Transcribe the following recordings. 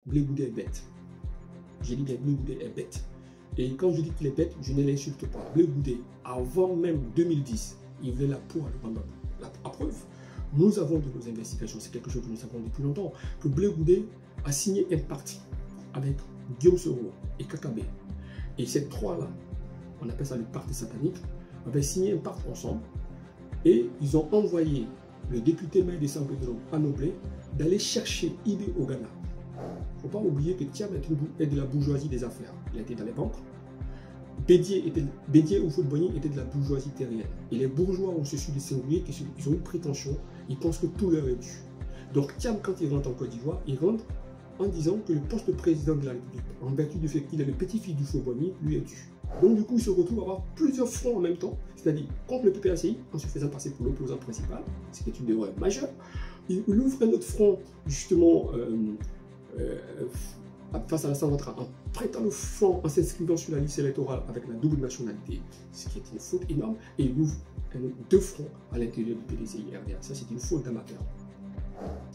Blé Goudé est bête. J'ai dit que Blé Goudé est bête. Et quand je dis qu'il est bête, je ne l'insulte pas. Blé Goudé, avant même 2010, il voulait la peau à Laurent Gbagbo. À preuve, nous avons de nos investigations, c'est quelque chose que nous savons depuis longtemps, que Blé Goudé a signé un parti avec Guillaume Soro et Kakabe. Et ces trois-là, on appelle ça le parti satanique, avaient signé un pacte ensemble et ils ont envoyé le député maire de San Pedro à Noblé d'aller chercher Ibe au Ghana. Il ne faut pas oublier que Thiam est de la bourgeoisie des affaires. Il a été dans les banques. Bédier ou Foudboigny était de la bourgeoisie terrienne. Et les bourgeois ont ceci de singulier qu'ils ont une prétention, ils pensent que tout leur est dû. Donc Thiam, quand il rentre en Côte d'Ivoire, il rentre en disant que le poste de président de la République, en vertu du fait qu'il est le petit-fils du Foudboigny, lui est dû. Donc du coup, il se retrouve à avoir plusieurs fronts en même temps, c'est-à-dire contre le PPACI, en se faisant passer pour l'opposant principal, ce qui est une erreur majeure. Il ouvre un autre front, justement, face à la Saint-Ouattara, en prêtant le flanc, en s'inscrivant sur la liste électorale avec la double nationalité, ce qui est une faute énorme, et il ouvre deux fronts à l'intérieur du PDCI-RDA. Ça, c'est une faute d'amateur.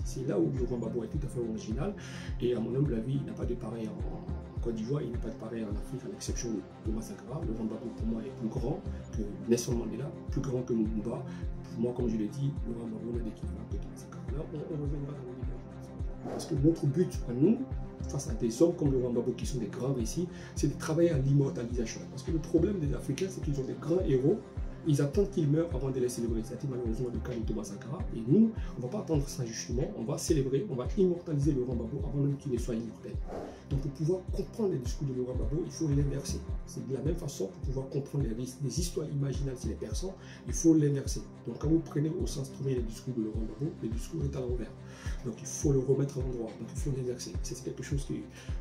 C'est là où Laurent Gbagbo est tout à fait original, et à mon humble avis, il n'a pas de pareil en Côte d'Ivoire, il n'a pas de pareil en Afrique, à l'exception de Thomas Sankara. Laurent Gbagbo, pour moi, est plus grand que Nelson Mandela, plus grand que Lumumba. Pour moi, comme je l'ai dit, Laurent Gbagbo n'a d'équivalent que Thomas Sankara. Là, on reviendra dans le débat. Parce que notre but à nous, face à des hommes comme Laurent Gbagbo qui sont des grands récits, c'est de travailler à l'immortalisation. Parce que le problème des Africains, c'est qu'ils ont des grands héros, ils attendent qu'ils meurent avant de les célébrer. C'était malheureusement le cas de Thomas Sankara. Et nous, on ne va pas attendre ça justement, on va célébrer, on va immortaliser Laurent Gbagbo avant même qu'il ne soit immortel. Donc pour pouvoir comprendre les discours de Laurent Gbagbo, il faut l'inverser. C'est de la même façon, pour pouvoir comprendre les histoires imaginales chez les personnes, il faut l'inverser. Donc quand vous prenez au sens premier les discours de Laurent Gbagbo, le discours est à l'envers. Donc il faut le remettre à l'endroit, donc il faut l'inverser. C'est quelque chose que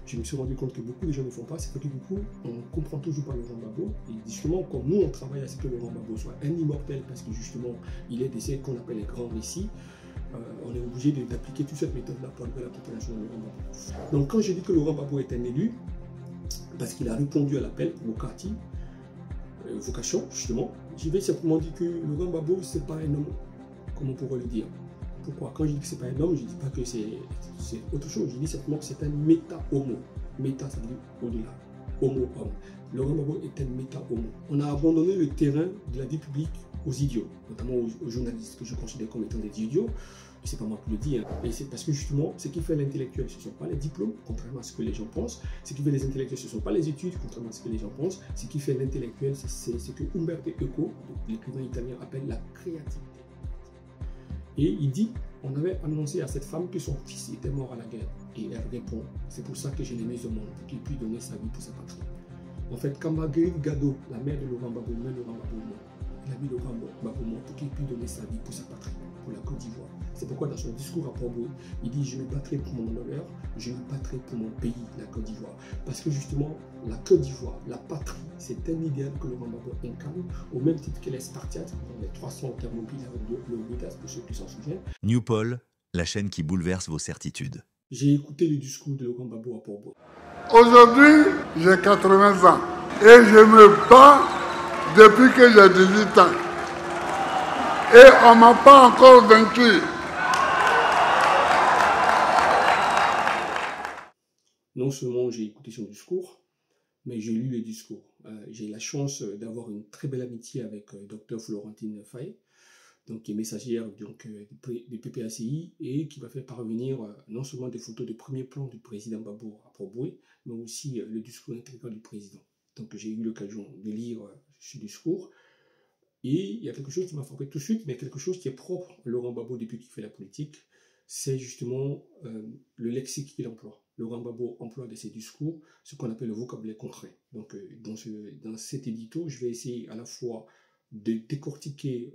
je me suis rendu compte que beaucoup de gens ne font pas, c'est que du coup, on ne comprend toujours pas Laurent Gbagbo. Et justement, comme nous, on travaille à ce que Laurent Gbagbo soit un immortel, parce que justement, il est de ce qu'on appelle les grands récits, on est obligé d'appliquer toute cette méthode-là pour la population de Laurent Gbagbo. Donc quand je dis que Laurent Gbagbo est un élu, parce qu'il a répondu à l'appel vocation, justement, je vais simplement dire que Laurent Gbagbo, ce n'est pas un homme, comme on pourrait le dire. Pourquoi? Quand je dis que ce n'est pas un homme, je ne dis pas que c'est autre chose. Je dis simplement que c'est un méta-homo. Méta, ça veut dire au-delà. Homo-homme. Laurent Gbagbo est un méta-homo. On a abandonné le terrain de la vie publique aux idiots, notamment aux journalistes que je considère comme étant des idiots. Et c'est pas moi qui le dis. Et c'est parce que justement, ce qui fait l'intellectuel, ce ne sont pas les diplômes, contrairement à ce que les gens pensent. Ce qui fait les intellectuels, ce ne sont pas les études, contrairement à ce que les gens pensent. Ce qui fait l'intellectuel, c'est ce que Umberto Eco, l'écrivain italien, appelle la créativité. Et il dit, on avait annoncé à cette femme que son fils était mort à la guerre. Et elle répond, c'est pour ça que je l'ai mis au monde, pour qu'il puisse donner sa vie pour sa patrie. En fait, quand Marguerite Gado, la mère de Laurent Gbagbo, il a mis Laurent Gbagbo mort pour qu'il puisse donner sa vie pour sa patrie, pour la Côte d'Ivoire. C'est pourquoi dans son discours à Port-Boué, il dit, je me battrai pour mon honneur, je me battrai pour mon pays, la Côte d'Ivoire. Parce que justement, la Côte d'Ivoire, la patrie, c'est un idéal que Laurent Gbagbo incarne, au même titre que les Spartiates, dans les 300 Thermopyles avec le Midas, pour ceux qui s'en souviennent. Newpol, la chaîne qui bouleverse vos certitudes. J'ai écouté le discours de Laurent Gbagbo à Port-Boué. Aujourd'hui, j'ai 80 ans et je me bats depuis que j'ai 18 ans. Et on ne m'a pas encore vaincu. Non seulement j'ai écouté son discours, mais j'ai lu le discours. J'ai la chance d'avoir une très belle amitié avec Dr Florentine Faye, donc, qui est messagère du PPACI et qui va faire parvenir non seulement des photos de premier plan du président Gbagbo à Port-Boué, mais aussi le discours intégral du président. Donc j'ai eu l'occasion de lire ce discours. Et il y a quelque chose qui m'a frappé tout de suite, mais quelque chose qui est propre à Laurent Gbagbo depuis qu'il fait la politique, c'est justement le lexique qu'il emploie. Laurent Gbagbo emploie de ses discours ce qu'on appelle le vocabulaire concret. Donc dans cet édito, je vais essayer à la fois de décortiquer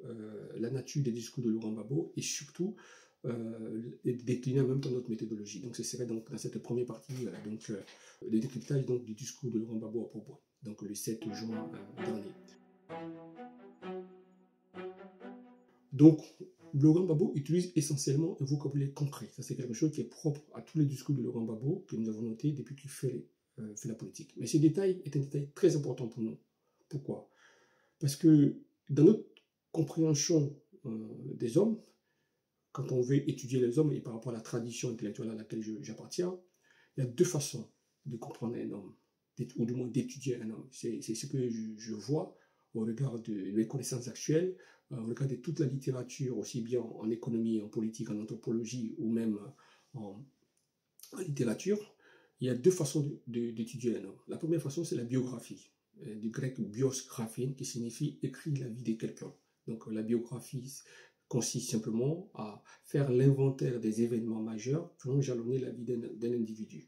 la nature des discours de Laurent Gbagbo et surtout de décliner en même temps notre méthodologie. Donc ce serait donc dans cette première partie le décryptage du discours de Laurent Gbagbo à Port-Boué, donc le 7 juin dernier. Donc, Laurent Gbagbo utilise essentiellement un vocabulaire concret. Ça, c'est quelque chose qui est propre à tous les discours de Laurent Gbagbo que nous avons noté depuis qu'il fait la politique. Mais ce détail est un détail très important pour nous. Pourquoi? Parce que dans notre compréhension des hommes, quand on veut étudier les hommes et par rapport à la tradition intellectuelle à laquelle j'appartiens, il il y a deux façons de comprendre un homme, ou du moins d'étudier un homme. C'est ce que je vois au regard de mes connaissances actuelles, au regard de toute la littérature, aussi bien en économie, en politique, en anthropologie ou même en littérature. Il y a deux façons d'étudier un homme. La première façon, c'est la biographie, du grec bios graphein, qui signifie écrire la vie de quelqu'un. Donc la biographie consiste simplement à faire l'inventaire des événements majeurs qui ont jalonné la vie d'un individu.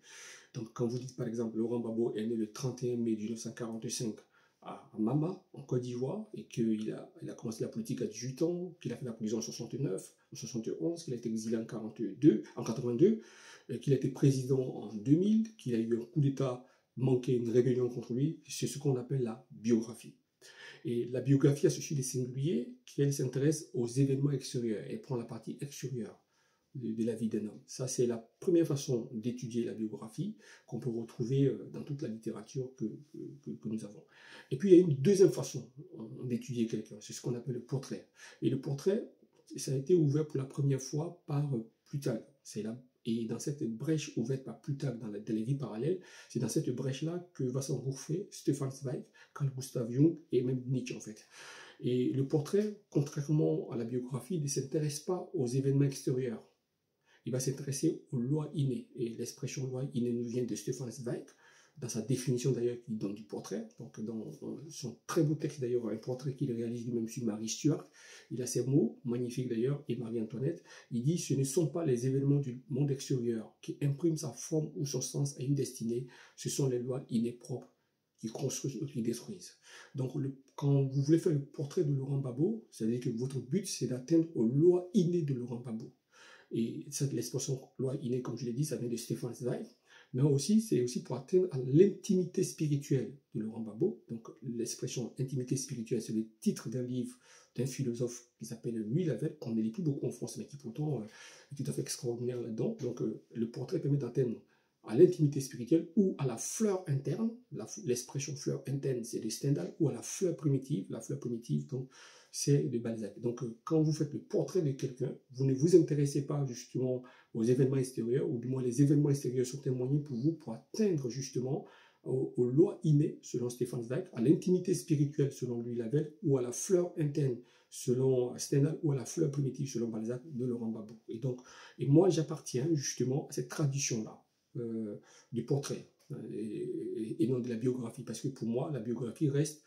Donc quand vous dites par exemple Laurent Gbagbo est né le 31 mai 1945 à Mama, en Côte d'Ivoire, et qu'il a commencé la politique à 18 ans, qu'il a fait la prison en 69, en 71, qu'il a été exilé en 82, qu'il a été président en 2000, qu'il a eu un coup d'État manqué, une rébellion contre lui. C'est ce qu'on appelle la biographie. Et la biographie a ceci de singulier qu'elle s'intéresse aux événements extérieurs. Elle prend la partie extérieure de la vie d'un homme. Ça, c'est la première façon d'étudier la biographie qu'on peut retrouver dans toute la littérature que nous avons. Et puis, il y a une deuxième façon d'étudier quelqu'un. C'est ce qu'on appelle le portrait. Et le portrait, ça a été ouvert pour la première fois par Plutarque. Et dans cette brèche ouverte par Plutarque dans les vies parallèles, c'est dans cette brèche-là que va s'engouffrer Stefan Zweig, Carl Gustav Jung et même Nietzsche en fait. Et le portrait, contrairement à la biographie, ne s'intéresse pas aux événements extérieurs. Il va s'intéresser aux lois innées. Et l'expression loi innée nous vient de Stefan Zweig, dans sa définition d'ailleurs qu'il donne du portrait. Donc dans son très beau texte d'ailleurs, un portrait qu'il réalise lui-même sur Marie Stuart, il a ces mots, magnifiques d'ailleurs, et Marie-Antoinette, il dit « Ce ne sont pas les événements du monde extérieur qui impriment sa forme ou son sens à une destinée, ce sont les lois innées propres qui construisent ou qui détruisent. » Donc quand vous voulez faire le portrait de Laurent Gbagbo, c'est-à-dire que votre but c'est d'atteindre aux lois innées de Laurent Gbagbo. Et cette l'expression loi innée, comme je l'ai dit, ça vient de Stefan Zweig, mais aussi c'est aussi pour atteindre à l'intimité spirituelle de Laurent Gbagbo. Donc l'expression intimité spirituelle, c'est le titre d'un livre d'un philosophe qui s'appelle Louis Lavelle, qu'on ne lit plus beaucoup en France, mais qui pourtant est tout à fait extraordinaire là-dedans. Donc le portrait permet d'atteindre à l'intimité spirituelle ou à la fleur interne. L'expression fleur interne, c'est de Stendhal, ou à la fleur primitive. La fleur primitive, donc, c'est de Balzac. Donc, quand vous faites le portrait de quelqu'un, vous ne vous intéressez pas justement aux événements extérieurs, ou du moins les événements extérieurs sont un moyen pour vous pour atteindre justement aux lois innées, selon Stefan Zweig, à l'intimité spirituelle, selon Louis Lavelle, ou à la fleur interne, selon Stendhal, ou à la fleur primitive, selon Balzac, de Laurent Gbagbo. Et moi, j'appartiens justement à cette tradition-là. Du portrait et non de la biographie, parce que pour moi la biographie reste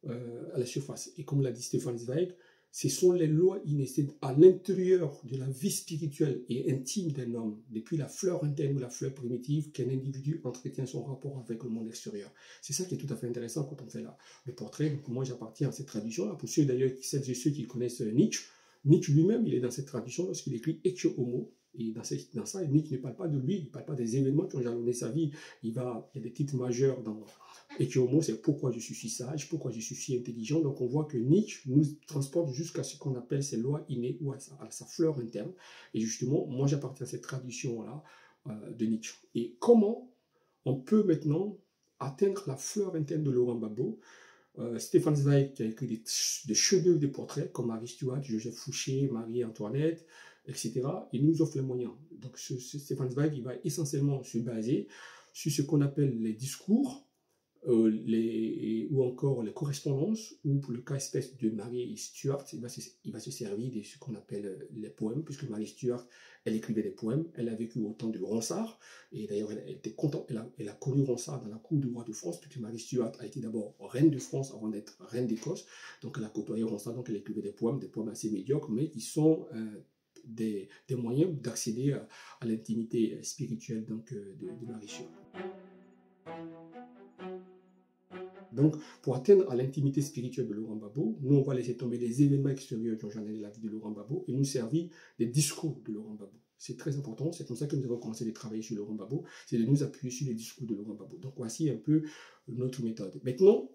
à la surface, et comme l'a dit Stefan Zweig, ce sont les lois innées, c'est à l'intérieur de la vie spirituelle et intime d'un homme, depuis la fleur interne ou la fleur primitive, qu'un individu entretient son rapport avec le monde extérieur. C'est ça qui est tout à fait intéressant quand on fait là le portrait. Donc, moi j'appartiens à cette tradition là. Pour ceux d'ailleurs, celles et ceux qui connaissent Nietzsche lui-même, il est dans cette tradition lorsqu'il écrit Ecce Homo. Et dans ça, Nietzsche ne parle pas de lui, il ne parle pas des événements qui ont jalonné sa vie. Il y a des titres majeurs dans Ecce Homo, c'est pourquoi je suis si sage, pourquoi je suis si intelligent. Donc on voit que Nietzsche nous transporte jusqu'à ce qu'on appelle ses lois innées ou à sa fleur interne. Et justement, moi j'appartiens à cette tradition-là de Nietzsche. Et comment on peut maintenant atteindre la fleur interne de Laurent Gbagbo? Stefan Zweig qui a écrit des chefs-d'œuvre de portraits comme Marie Stuart, Joseph Fouché, Marie-Antoinette, etc. Il nous offre les moyens. Donc Stefan Zweig, il va essentiellement se baser sur ce qu'on appelle les discours, ou encore les correspondances, ou pour le cas espèce de Marie Stuart, il va se servir de ce qu'on appelle les poèmes, puisque Marie Stuart, elle écrivait des poèmes, elle a vécu au temps de Ronsard, et d'ailleurs elle était contente, elle a connu Ronsard dans la cour du roi de France, puisque Marie Stuart a été d'abord reine de France avant d'être reine d'Écosse, donc elle a côtoyé Ronsard, donc elle écrivait des poèmes assez médiocres, mais qui sont des moyens d'accéder à l'intimité spirituelle donc, de Marie Stuart. Donc, pour atteindre à l'intimité spirituelle de Laurent Gbagbo, nous, on va laisser tomber les événements extérieurs qui ont jalonné la vie de Laurent Gbagbo et nous servir des discours de Laurent Gbagbo. C'est très important, c'est comme ça que nous avons commencé à travailler sur Laurent Gbagbo, c'est de nous appuyer sur les discours de Laurent Gbagbo. Donc, voici un peu notre méthode. Maintenant,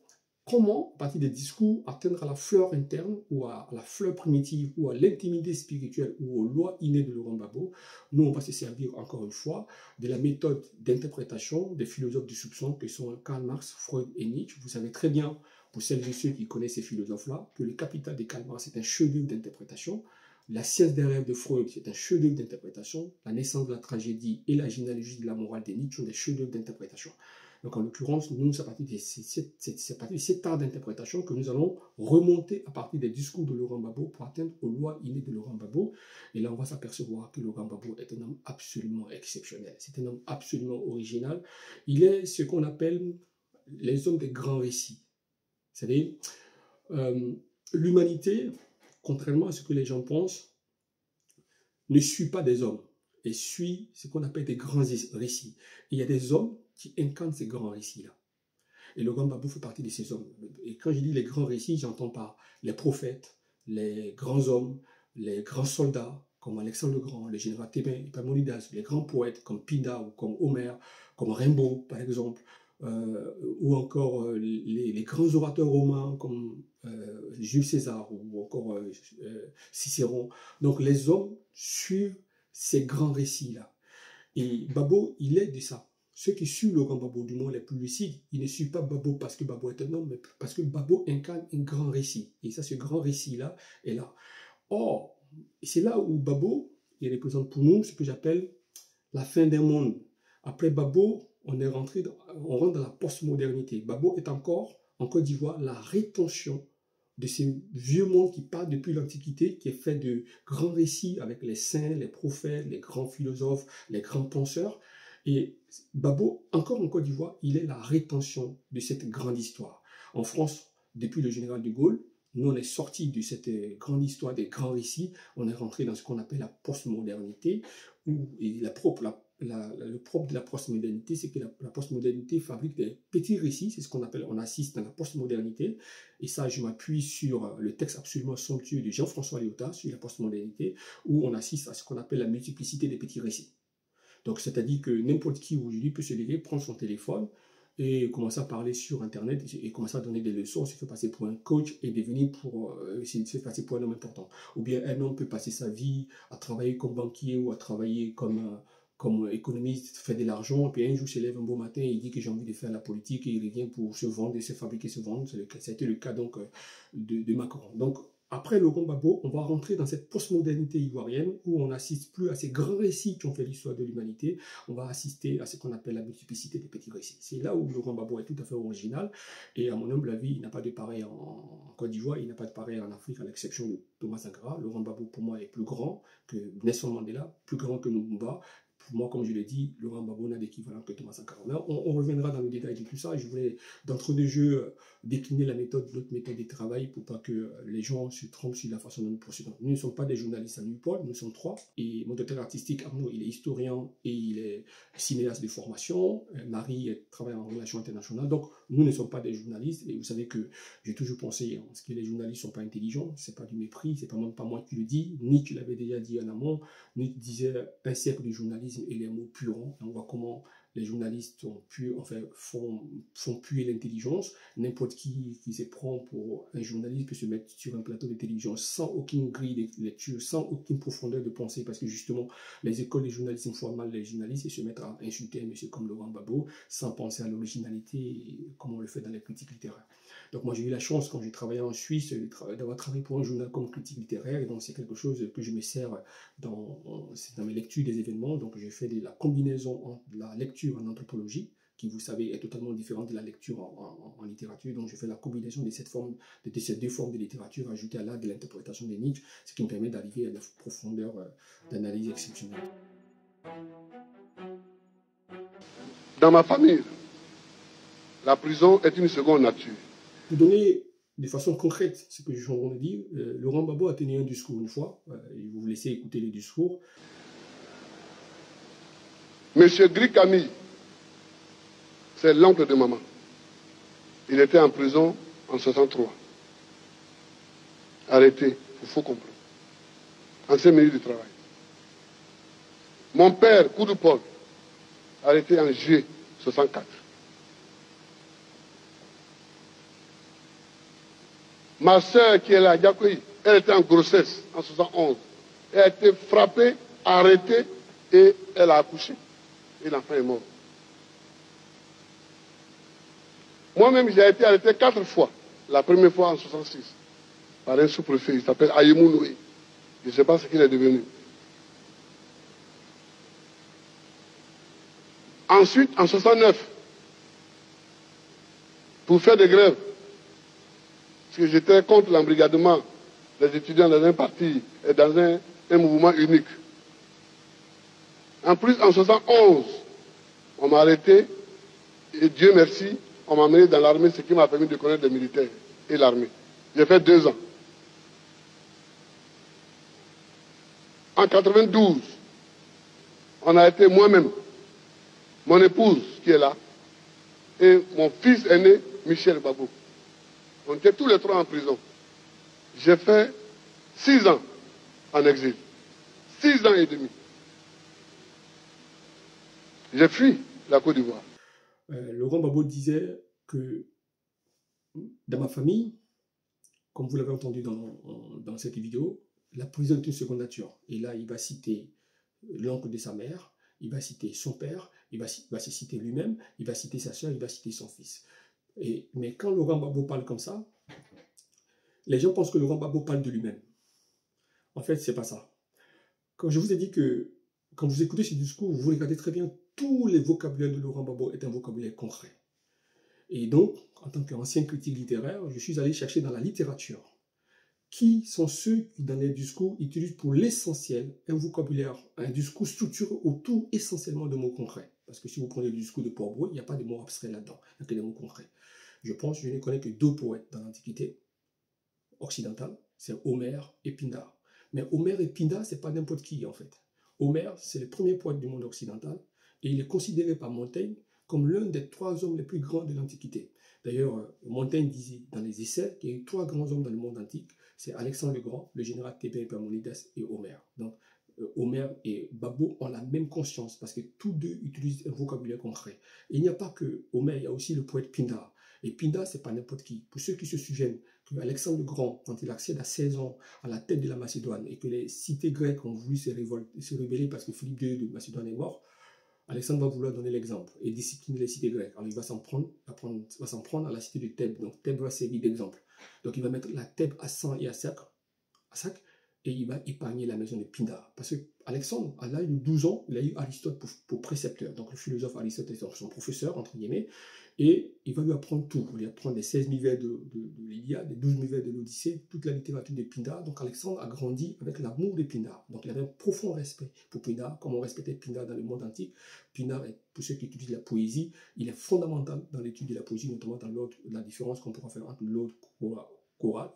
comment, à partir des discours, atteindre à la fleur interne, ou à la fleur primitive, ou à l'intimité spirituelle, ou aux lois innées de Laurent Gbagbo? Nous, on va se servir, encore une fois, de la méthode d'interprétation des philosophes du soupçon, que sont Karl Marx, Freud et Nietzsche. Vous savez très bien, pour celles et ceux qui connaissent ces philosophes-là, que le Capital de Karl Marx est un chef-d'œuvre d'interprétation. La science des rêves de Freud, c'est un chef-d'œuvre d'interprétation. La naissance de la tragédie et la généalogie de la morale des Nietzsche sont des chefs-d'œuvre d'interprétation. Donc en l'occurrence, nous, c'est à partir de cet art d'interprétation que nous allons remonter à partir des discours de Laurent Gbagbo pour atteindre aux lois innées de Laurent Gbagbo. Et là, on va s'apercevoir que Laurent Gbagbo est un homme absolument exceptionnel. C'est un homme absolument original. Il est ce qu'on appelle les hommes des grands récits. C'est-à-dire, l'humanité, contrairement à ce que les gens pensent, ne suit pas des hommes, et suit ce qu'on appelle des grands récits. Et il y a des hommes qui incarnent ces grands récits-là. Et Laurent Gbagbo fait partie de ces hommes. Et quand je dis les grands récits, j'entends par les prophètes, les grands hommes, les grands soldats, comme Alexandre le Grand, le général Thébain, Epaminondas, les grands poètes comme Pindar ou comme Homère, comme Rimbaud, par exemple, ou encore les grands orateurs romains comme Jules César ou encore Cicéron. Donc les hommes suivent ces grands récits-là. Et Gbagbo, il est de ça. Ceux qui suivent Laurent Gbagbo, du moins les plus lucides, ils ne suivent pas Gbagbo parce que Gbagbo est un homme, mais parce que Gbagbo incarne un grand récit. Et ça, ce grand récit-là est là. Or, c'est là où Gbagbo, il représente pour nous ce que j'appelle la fin d'un monde. Après Gbagbo, on rentre dans la postmodernité. Gbagbo est encore, en Côte d'Ivoire, la rétention de ces vieux mondes qui partent depuis l'Antiquité, qui est fait de grands récits avec les saints, les prophètes, les grands philosophes, les grands penseurs. Et Gbagbo, encore en Côte d'Ivoire, il est la rétention de cette grande histoire. En France, depuis le général de Gaulle, nous on est sortis de cette grande histoire des grands récits, on est rentré dans ce qu'on appelle la postmodernité, où le propre de la postmodernité, c'est que la postmodernité fabrique des petits récits, c'est ce qu'on appelle, on assiste dans la postmodernité, et ça je m'appuie sur le texte absolument somptueux de Jean-François Lyotard sur la postmodernité, où on assiste à ce qu'on appelle la multiplicité des petits récits. Donc c'est-à-dire que n'importe qui aujourd'hui peut se lever, prendre son téléphone, et commencer à parler sur Internet et commencer à donner des leçons, se faire passer pour un coach et devenir se faire passer pour un homme important. Ou bien un homme peut passer sa vie à travailler comme banquier ou à travailler comme économiste, faire de l'argent, et puis un jour se lève un beau matin et il dit que j'ai envie de faire la politique et il revient pour se vendre et se fabriquer, se vendre. Ça a été le cas donc de Macron. Donc après Laurent Gbagbo, on va rentrer dans cette postmodernité ivoirienne où on n'assiste plus à ces grands récits qui ont fait l'histoire de l'humanité, on va assister à ce qu'on appelle la multiplicité des petits récits. C'est là où Laurent Gbagbo est tout à fait original, et à mon humble avis, il n'a pas de pareil en Côte d'Ivoire, il n'a pas de pareil en Afrique, à l'exception de Thomas Sankara. Laurent Gbagbo, pour moi, est plus grand que Nelson Mandela, plus grand que Lumumba. Pour moi, comme je l'ai dit, Laurent Gbagbo n'a d'équivalent que Thomas Sankara. Mais on reviendra dans le détail de tout ça. Je voulais, d'entre-deux jeux, décliner notre méthode de travail pour pas que les gens se trompent sur la façon dont nous procédons. Nous ne sommes pas des journalistes à Newport, nous sommes trois. Et mon directeur artistique, Arnaud, il est historien et il est cinéaste de formation. Marie travaille en relations internationales. Donc, nous ne sommes pas des journalistes. Et vous savez que j'ai toujours pensé que les journalistes ne sont pas intelligents. C'est pas du mépris, c'est même pas moi qui le dis. Nietzsche l'avait déjà dit en amont. Nietzsche disait un siècle de journalisme et les mots puants. On voit comment les journalistes font puer l'intelligence. N'importe qui se prend pour un journaliste peut se mettre sur un plateau d'intelligence sans aucune grille de lecture, sans aucune profondeur de pensée, parce que justement, les écoles de journalisme forment mal les journalistes et se mettent à insulter un monsieur comme Laurent Gbagbo sans penser à l'originalité, comme on le fait dans les critiques littéraires. Donc moi j'ai eu la chance, quand j'ai travaillé en Suisse, d'avoir travaillé pour un journal comme critique littéraire, et donc c'est quelque chose que je me sers dans mes lectures des événements. Donc j'ai fait la combinaison entre la lecture en anthropologie, qui vous savez est totalement différente de la lecture en littérature. Donc je fais la combinaison de ces deux formes de littérature ajoutées à l'art de l'interprétation de Nietzsche, ce qui me permet d'arriver à une profondeur d'analyse exceptionnelle. Dans ma famille, la prison est une seconde nature. Pour donner de façon concrète ce que je suis en train de dire, Laurent Gbagbo a tenu un discours une fois, je vais vous laisser écouter le discours. Monsieur Gris-Camille, c'est l'oncle de maman. Il était en prison en 63. Arrêté pour faux complot. Ancien ministre du Travail. Mon père, Koudou Paul, arrêté en juillet 64. Ma soeur qui est là, Diakoui, elle était en grossesse en 71. Elle a été frappée, arrêtée et elle a accouché. Et l'enfant est mort. Moi-même, j'ai été arrêté 4 fois. La première fois en 66, par un sous-préfet, il s'appelle Ayemou Noué. Je ne sais pas ce qu'il est devenu. Ensuite, en 69, pour faire des grèves, parce que j'étais contre l'embrigadement des étudiants dans un parti et dans un mouvement unique. En plus, en 71, on m'a arrêté et Dieu merci, on m'a amené dans l'armée, ce qui m'a permis de connaître les militaires et l'armée. J'ai fait 2 ans. En 92, on a été moi-même, mon épouse qui est là, et mon fils aîné, Michel Babou. On était tous les 3 en prison. J'ai fait 6 ans en exil. 6 ans et demi. J'ai fui la Côte d'Ivoire. Laurent Gbagbo disait que dans ma famille, comme vous l'avez entendu dans cette vidéo, la prison est une seconde nature. Et là, il va citer l'oncle de sa mère, il va citer son père, il va se citer lui-même, il va citer sa soeur, il va citer son fils. Mais quand Laurent Gbagbo parle comme ça, les gens pensent que Laurent Gbagbo parle de lui-même. En fait, c'est pas ça. Quand je vous ai dit que, quand vous écoutez ce discours, vous regardez très bien, tous les vocabulaires de Laurent Gbagbo est un vocabulaire concret. Et donc, en tant qu'ancien critique littéraire, je suis allé chercher dans la littérature qui sont ceux qui, dans les discours, utilisent pour l'essentiel un vocabulaire, un discours structuré autour essentiellement de mots concrets. Parce que si vous prenez le discours de Portbou, il n'y a pas de mots abstraits là-dedans, il n'y a que des mots concrets. Je ne connais que 2 poètes dans l'Antiquité occidentale, c'est Homère et Pindare. Mais Homère et Pindare, ce n'est pas n'importe qui en fait. Homère, c'est le premier poète du monde occidental et il est considéré par Montaigne comme l'un des 3 hommes les plus grands de l'Antiquité. D'ailleurs, Montaigne disait dans les Essais qu'il y a eu 3 grands hommes dans le monde antique. C'est Alexandre le Grand, le général Thébien Epaminondas et Homère. Donc, Homère et Gbagbo ont la même conscience parce que tous 2 utilisent un vocabulaire concret. Et il n'y a pas que Homère, il y a aussi le poète Pindare. Et Pindare, ce n'est pas n'importe qui. Pour ceux qui se souviennent que Alexandre le Grand, quand il accède à 16 ans à la tête de la Macédoine et que les cités grecques ont voulu se rébeller parce que Philippe II de Macédoine est mort, Alexandre va vouloir donner l'exemple et discipliner les cités grecques. Alors il va s'en prendre à la cité de Thèbes. Donc Thèbes va servir d'exemple. Donc il va mettre la Thèbes à sang et à sac, et il va épargner la maison de Pindare. Parce que Alexandre, à l'âge de 12 ans, il a eu Aristote pour précepteur. Donc le philosophe Aristote est son professeur, entre guillemets, et il va lui apprendre tout. Il va lui apprendre les 16 000 vers de l'Iliade, les 12 000 vers de l'Odyssée, toute la littérature de Pindare. Donc Alexandre a grandi avec l'amour de Pindare. Donc il avait un profond respect pour Pindare, comme on respectait Pindare dans le monde antique. Pindare, pour ceux qui utilisent la poésie, il est fondamental dans l'étude de la poésie, notamment dans l'aude, la différence qu'on pourra faire entre l'aude chorale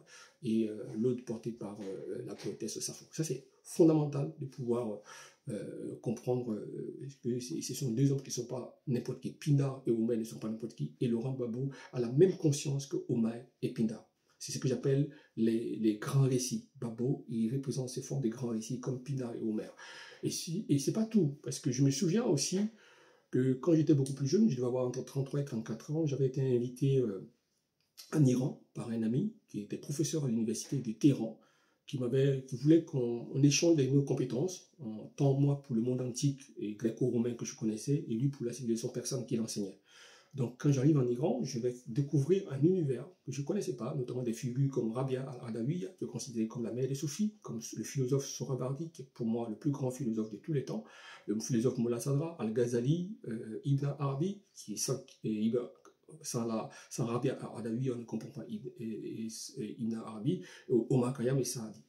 et l'aude portée par la poétesse Sappho. Ça, c'est fondamental de pouvoir comprendre que ce sont 2 hommes qui ne sont pas n'importe qui. Pindare et Homère ne sont pas n'importe qui. Et Laurent Gbagbo a la même conscience que Homère et Pindare. C'est ce que j'appelle les grands récits. Gbagbo, il représente ces formes de grands récits comme Pindare et Homère. Et ce n'est pas tout, parce que je me souviens aussi que quand j'étais beaucoup plus jeune, je devais avoir entre 33 et 34 ans, j'avais été invité en Iran par un ami qui était professeur à l'université de Téhéran, qui voulait qu'on échange nos compétences, tant moi pour le monde antique et gréco-romain que je connaissais, et lui pour la civilisation persane qu'il enseignait. Donc quand j'arrive en Iran, je vais découvrir un univers que je ne connaissais pas, notamment des figures comme Rabia al-Adawiya, qui est considérée comme la mère des soufis, comme le philosophe Sohrawardi, qui est pour moi le plus grand philosophe de tous les temps, le philosophe Mullah Sadra, Al-Ghazali, Ibn Arabi, sans Rabia al-Adawiya, on ne comprend pas Ibn Arabi, Omar Khayyam et Saadi.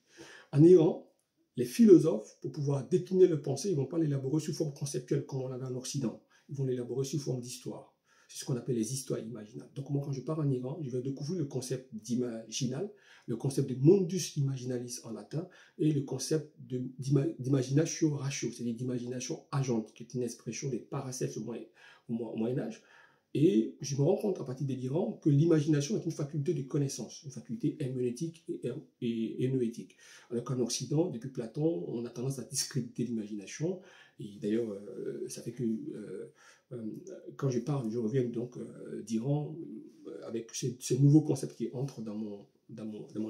En Iran, les philosophes, pour pouvoir décliner leur pensée, ils ne vont pas l'élaborer sous forme conceptuelle comme on l'a en Occident. Ils vont l'élaborer sous forme d'histoire. C'est ce qu'on appelle les histoires imaginales. Donc moi, quand je pars en Iran, je vais découvrir le concept d'imaginal, le concept de mundus imaginalis en latin, et le concept d'imaginatio ratio, c'est-à-dire d'imagination agente, qui est une expression des Paracels au Moyen-Âge. Et je me rends compte à partir de l'Iran que l'imagination est une faculté de connaissance, une faculté herméneutique et noétique. Alors qu'en Occident, depuis Platon, on a tendance à discréditer l'imagination. Et d'ailleurs, ça fait que quand je reviens donc d'Iran, avec ce nouveau concept qui entre dans mon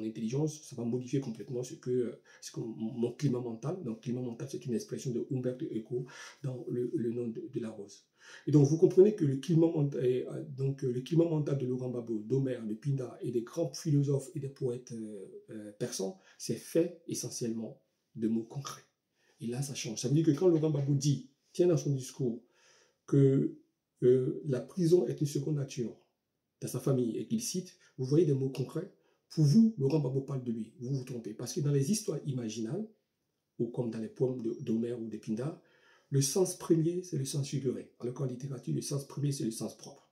intelligence, ça va modifier complètement mon climat mental. Donc, climat mental, c'est une expression de Umberto Eco dans le nom de la rose. Et donc, vous comprenez que le climat mental de Laurent Gbagbo, d'Homère, de Pindare et des grands philosophes et des poètes persans, c'est fait essentiellement de mots concrets. Et là, ça change. Ça veut dire que quand Laurent Gbagbo dit, tient dans son discours, que la prison est une seconde nature dans sa famille et qu'il cite, vous voyez des mots concrets. Pour vous, Laurent Gbagbo parle de lui. Vous vous trompez. Parce que dans les histoires imaginales, ou comme dans les poèmes d'Homère ou de Pindar, le sens premier, c'est le sens figuré. Alors qu'en littérature, le sens premier, c'est le sens propre.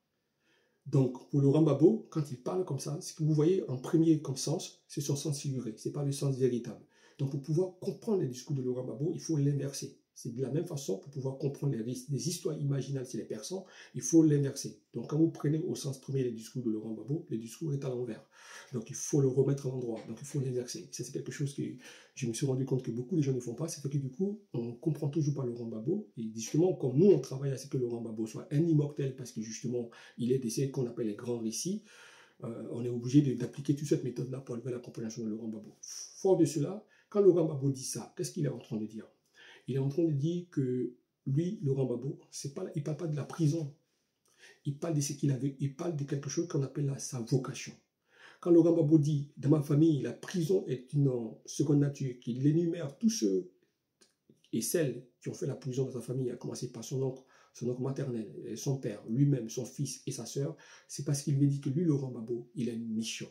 Donc, pour Laurent Gbagbo, quand il parle comme ça, ce que vous voyez en premier comme sens, c'est son sens figuré, ce n'est pas le sens véritable. Donc, pour pouvoir comprendre les discours de Laurent Gbagbo, il faut l'inverser. C'est de la même façon, pour pouvoir comprendre des histoires imaginales chez les Persans, il faut l'inverser. Donc, quand vous prenez au sens premier les discours de Laurent Gbagbo, le discours est à l'envers. Donc, il faut le remettre à l'endroit. Donc, il faut l'inverser. Ça, c'est quelque chose que je me suis rendu compte que beaucoup de gens ne font pas. C'est que du coup, on ne comprend toujours pas Laurent Gbagbo. Et justement, comme nous, on travaille à ce que Laurent Gbagbo soit un immortel, parce que justement, il est de ce qu'on appelle les grands récits, on est obligé d'appliquer toute cette méthode-là pour arriver à la compréhension de Laurent Gbagbo. Fort de cela, quand Laurent Gbagbo dit ça, qu'est-ce qu'il est en train de dire? Il est en train de dire que lui, Laurent Gbagbo, il ne parle pas de la prison. Il parle de ce qu'il avait, il parle de quelque chose qu'on appelle sa vocation. Quand Laurent Gbagbo dit, dans ma famille, la prison est une seconde nature, qu'il énumère tous ceux et celles qui ont fait la prison dans sa famille, à commencer par son oncle maternel, son père, lui-même, son fils et sa sœur, c'est parce qu'il lui dit que lui, Laurent Gbagbo, il a une mission.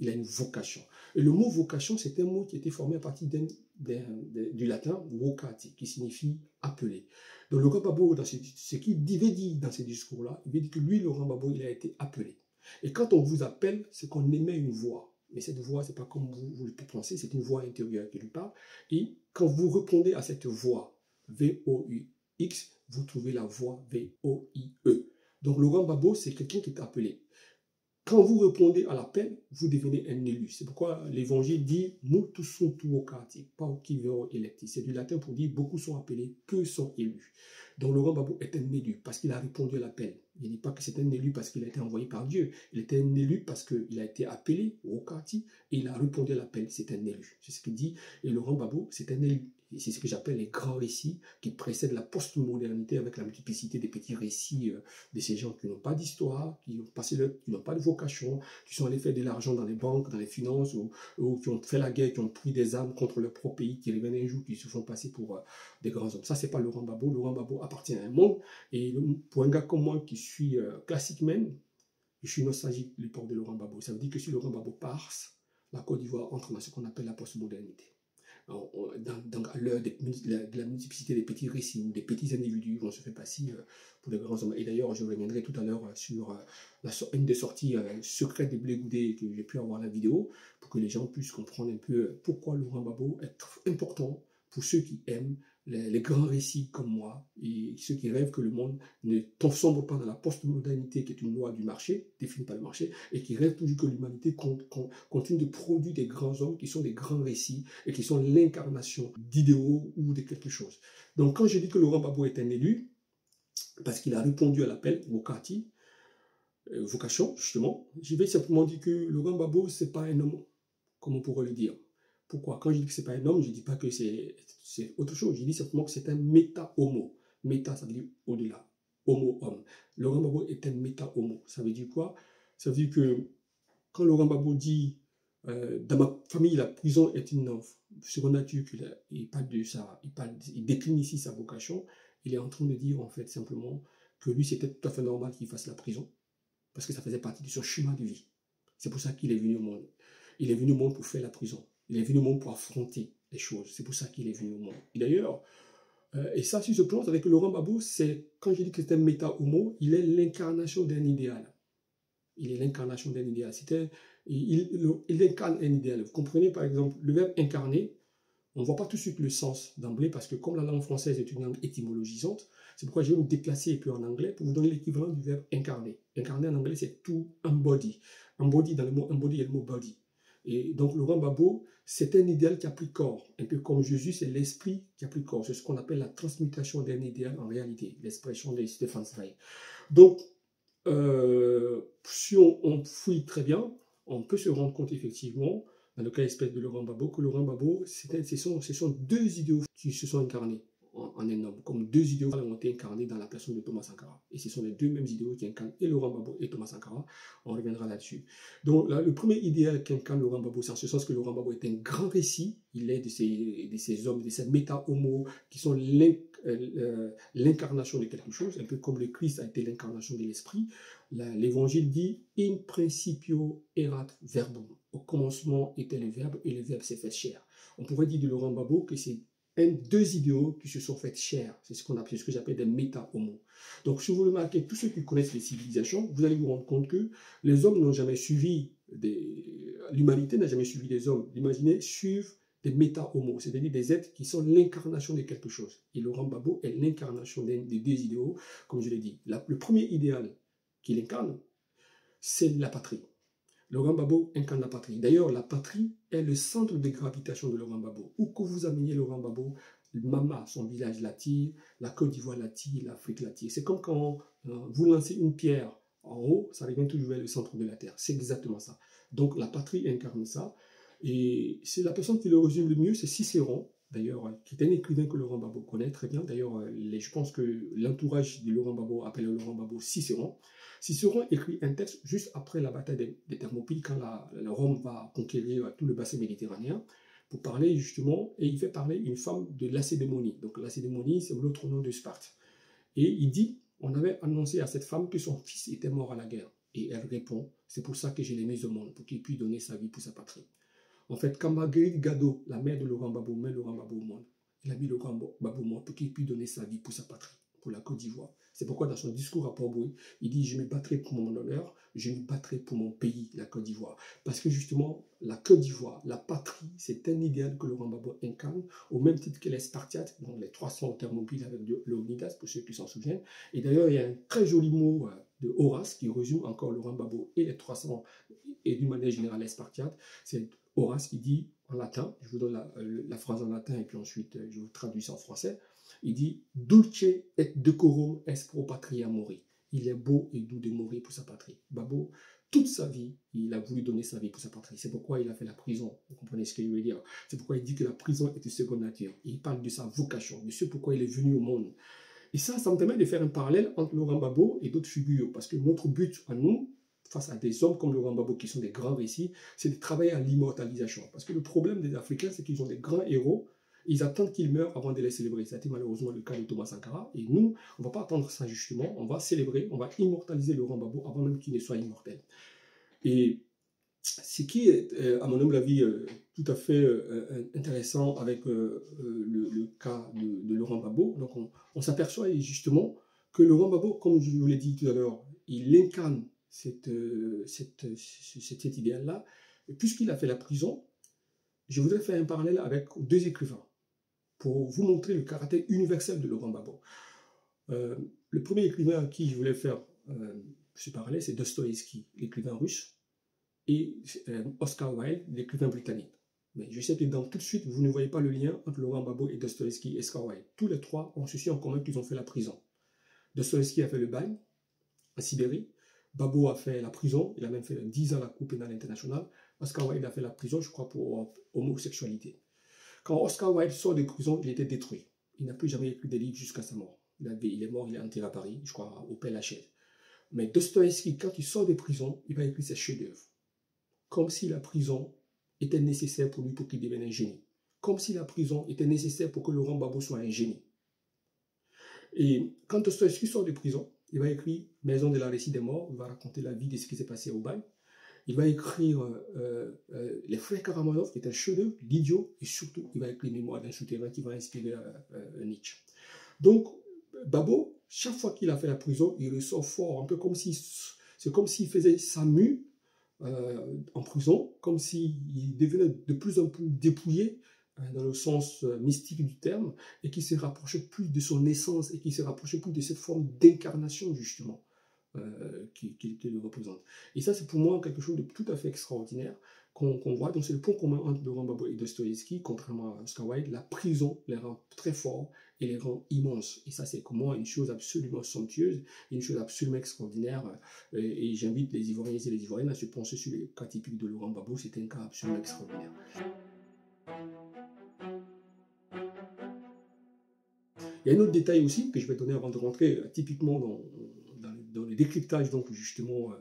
Il a une vocation. Et le mot vocation, c'est un mot qui était formé à partir du latin vocati, qui signifie appeler. Donc Laurent Gbagbo, dans ce qu'il avait dit dans ces discours-là, il veut dire que lui, Laurent Gbagbo, il a été appelé. Et quand on vous appelle, c'est qu'on émet une voix. Mais cette voix, ce n'est pas comme vous le pensez, c'est une voix intérieure qui lui parle. Et quand vous répondez à cette voix, V-O-U-X, vous trouvez la voix V-O-I-E. Donc Laurent Gbagbo, c'est quelqu'un qui est appelé. Quand vous répondez à l'appel, vous devenez un élu. C'est pourquoi l'évangile dit « Multus sunt vocati, pauci vero electi ». C'est du latin pour dire « Beaucoup sont appelés, peu sont élus ». Donc Laurent Gbagbo est un élu parce qu'il a répondu à l'appel. Il ne dit pas que c'est un élu parce qu'il a été envoyé par Dieu. Il était un élu parce qu'il a été appelé, vocati, et il a répondu à l'appel. C'est un élu. C'est ce qu'il dit. Et Laurent Gbagbo, c'est un élu. C'est ce que j'appelle les grands récits qui précèdent la post-modernité avec la multiplicité des petits récits de ces gens qui n'ont pas d'histoire, qui n'ont pas de vocation, qui sont allés faire de l'argent dans les banques, dans les finances, ou qui ont fait la guerre, qui ont pris des armes contre leur propre pays, qui reviennent un jour, qui se font passer pour des grands hommes. Ça, c'est pas Laurent Gbagbo. Laurent Gbagbo appartient à un monde. Et pour un gars comme moi qui suis classique man, je suis nostalgique de l'époque de Laurent Gbagbo. Ça veut dire que si Laurent Gbagbo part, la Côte d'Ivoire entre dans ce qu'on appelle la post-modernité. Donc à l'heure de la multiplicité des petits récits ou des petits individus vont se faire passer pour des grands hommes. Et d'ailleurs, je reviendrai tout à l'heure sur une des sorties secrètes de Blé Goudé que j'ai pu avoir la vidéo pour que les gens puissent comprendre un peu pourquoi Laurent Gbagbo est important pour ceux qui aiment les grands récits comme moi et ceux qui rêvent que le monde ne sombre pas dans la postmodernité qui est une loi du marché, définie par le marché, et qui rêvent toujours que l'humanité continue de produire des grands hommes qui sont des grands récits et qui sont l'incarnation d'idéaux ou de quelque chose. Donc quand je dis que Laurent Gbagbo est un élu, parce qu'il a répondu à l'appel, vocati, vocation justement, je vais simplement dire que Laurent Gbagbo, ce n'est pas un homme, comme on pourrait le dire. Pourquoi? Quand je dis que ce n'est pas un homme, je ne dis pas que c'est autre chose. Je dis simplement que c'est un méta-homo. Méta, ça veut dire au-delà. Homo-homme. Laurent Gbagbo est un méta-homo. Ça veut dire quoi? Ça veut dire que quand Laurent Gbagbo dit dans ma famille, la prison est une seconde nature, il parle de ça, il décline ici sa vocation, il est en train de dire en fait simplement que lui, c'était tout à fait normal qu'il fasse la prison, parce que ça faisait partie de son chemin de vie. C'est pour ça qu'il est venu au monde. Il est venu au monde pour faire la prison. Il est venu au monde pour affronter les choses. C'est pour ça qu'il est venu au monde. Et d'ailleurs, et ça, si je pense avec Laurent Gbagbo, c'est, quand je dis que c'est un méta-homo, il est l'incarnation d'un idéal. Il est l'incarnation d'un idéal. Il incarne un idéal. Vous comprenez, par exemple, le verbe incarner, on ne voit pas tout de suite le sens d'emblée, parce que comme la langue française est une langue étymologisante, c'est pourquoi je vais vous déplacer un peu en anglais pour vous donner l'équivalent du verbe incarner. Incarner en anglais, c'est to embody. Embody, dans le mot embody, il y a le mot body. Et donc, Laurent Gbagbo, c'est un idéal qui a pris corps. Un peu comme Jésus, c'est l'esprit qui a pris corps. C'est ce qu'on appelle la transmutation d'un idéal en réalité, l'expression de Stefan Zweig. Donc, si on fouille très bien, on peut se rendre compte effectivement, dans le cas espèce de Laurent Gbagbo, que Laurent Gbagbo, ce sont deux idéaux qui se sont incarnés en un homme, comme deux idéaux ont été incarnés dans la personne de Thomas Sankara. Et ce sont les deux mêmes idéaux qui incarnent et Laurent Gbagbo et Thomas Sankara. On reviendra là-dessus. Donc, là, le premier idéal qu'incarne Laurent Gbagbo, c'est en ce sens que Laurent Gbagbo est un grand récit. Il est de ces hommes, de ces méta-homos qui sont l'incarnation de quelque chose, un peu comme le Christ a été l'incarnation de l'esprit. L'évangile dit « In principio erat verbum ». Au commencement était le verbe et le verbe s'est fait chair. On pourrait dire de Laurent Gbagbo que c'est deux idéaux qui se sont fait chair. C'est ce que j'appelle des méta-homos. Donc, si vous remarquez, tous ceux qui connaissent les civilisations, vous allez vous rendre compte que les hommes n'ont jamais suivi, l'humanité n'a jamais suivi les hommes. L'humanité suit des méta-homos, c'est-à-dire des êtres qui sont l'incarnation de quelque chose. Et Laurent Gbagbo est l'incarnation des deux idéaux, comme je l'ai dit. Le premier idéal qu'il incarne, c'est la patrie. Laurent Gbagbo incarne la patrie. D'ailleurs, la patrie est le centre de gravitation de Laurent Gbagbo. Où que vous ameniez Laurent Gbagbo, Mama, son village l'attire, la Côte d'Ivoire l'attire, l'Afrique l'attire. C'est comme quand vous lancez une pierre en haut, ça revient toujours vers le centre de la Terre. C'est exactement ça. Donc la patrie incarne ça. Et c'est la personne qui le résume le mieux, c'est Cicéron, d'ailleurs, qui est un écrivain que Laurent Gbagbo connaît très bien. D'ailleurs, je pense que l'entourage de Laurent Gbagbo appelle Laurent Gbagbo Cicéron. Cicéron écrit un texte juste après la bataille des Thermopyles, quand la Rome va conquérir tout le bassin méditerranéen, pour parler justement, et il fait parler une femme de Lacédémonie. Donc Lacédémonie, c'est l'autre nom de Sparte. Et il dit, on avait annoncé à cette femme que son fils était mort à la guerre. Et elle répond, c'est pour ça que je l'ai mis au monde, pour qu'il puisse donner sa vie pour sa patrie. En fait, quand Marguerite Gado, la mère de Laurent Gbagbo, met Laurent Gbagbo au monde, elle a mis Laurent Gbagbo au monde pour qu'il puisse donner sa vie pour sa patrie, pour la Côte d'Ivoire. C'est pourquoi dans son discours à Port-Bouilly, il dit « Je me battrai pour mon honneur, je me battrai pour mon pays, la Côte d'Ivoire ». Parce que justement, la Côte d'Ivoire, la patrie, c'est un idéal que Laurent Gbagbo incarne, au même titre que les Spartiates, donc les 300 Thermopyles avec Léonidas, pour ceux qui s'en souviennent. Et d'ailleurs, il y a un très joli mot de Horace qui résume encore Laurent Gbagbo et les 300, et d'une manière générale les Spartiates. C'est Horace qui dit en latin, je vous donne la phrase en latin et puis ensuite je vous traduis ça en français. Il dit « Dulce et decorum est pro patria mori ». Il est beau et doux de mourir pour sa patrie. Gbagbo, toute sa vie, il a voulu donner sa vie pour sa patrie. C'est pourquoi il a fait la prison. Vous comprenez ce que je veux dire? C'est pourquoi il dit que la prison est de seconde nature. Il parle de sa vocation, de ce pourquoi il est venu au monde. Et ça me permet de faire un parallèle entre Laurent Gbagbo et d'autres figures. Parce que notre but à nous, face à des hommes comme Laurent Gbagbo qui sont des grands récits, c'est de travailler à l'immortalisation. Parce que le problème des Africains, c'est qu'ils ont des grands héros, ils attendent qu'ils meurent avant de les célébrer. C'était malheureusement le cas de Thomas Sankara. Et nous, on ne va pas attendre ça justement, on va célébrer, on va immortaliser Laurent Gbagbo avant même qu'il ne soit immortel. Et ce qui est, à mon humble avis, tout à fait intéressant avec le cas de Laurent Gbagbo, donc on s'aperçoit justement que Laurent Gbagbo, comme je vous l'ai dit tout à l'heure, il incarne cet idéal-là. Et puisqu'il a fait la prison, je voudrais faire un parallèle avec deux écrivains pour vous montrer le caractère universel de Laurent Gbagbo. Le premier écrivain à qui je voulais faire ce parallèle, c'est Dostoïevski, l'écrivain russe, et Oscar Wilde, l'écrivain britannique. Mais je sais que tout de suite, vous ne voyez pas le lien entre Laurent Gbagbo et Dostoïevski et Oscar Wilde. Tous les trois ont ceci en commun qu'ils ont fait la prison. Dostoïevski a fait le bagne en Sibérie. Gbagbo a fait la prison, il a même fait 10 ans à la Cour pénale internationale. Oscar Wilde a fait la prison, je crois, pour homosexualité. Quand Oscar Wilde sort de prison, il était détruit. Il n'a plus jamais écrit des livres jusqu'à sa mort. Il est mort, il est enterré à Paris, je crois, au Père Lachaise. Mais Dostoïevski, quand il sort de prison, il va écrire ses chefs-d'œuvre. Comme si la prison était nécessaire pour lui pour qu'il devienne un génie. Comme si la prison était nécessaire pour que Laurent Gbagbo soit un génie. Et quand Dostoïevski sort de prison, il va écrire Maison de la récit des morts, il va raconter la vie de ce qui s'est passé au bagne. Il va écrire Les Frères Karamazov, qui est un chef-d'œuvre, L'Idiot, et surtout, il va écrire Mémoires d'un souterrain qui va inspirer Nietzsche. Donc, Gbagbo, chaque fois qu'il a fait la prison, il ressort fort, un peu comme si, c'est comme s'il faisait sa mue en prison, comme s'il devenait de plus en plus dépouillé, dans le sens mystique du terme, et qui se rapprochait plus de son essence, et qui se rapprochait plus de cette forme d'incarnation, justement, qu'il le représente. Et ça, c'est pour moi quelque chose de tout à fait extraordinaire qu'on voit. Donc, c'est le point commun entre Laurent Gbagbo et Dostoïevski. Contrairement à Oscar Wilde, la prison les rend très forts et les rend immenses. Et ça, c'est pour moi une chose absolument somptueuse, une chose absolument extraordinaire. Et j'invite les Ivoiriens et les Ivoiriennes à se pencher sur les cas typiques de Laurent Gbagbo. C'est un cas absolument extraordinaire. Il y a un autre détail aussi que je vais donner avant de rentrer typiquement dans le décryptage donc, justement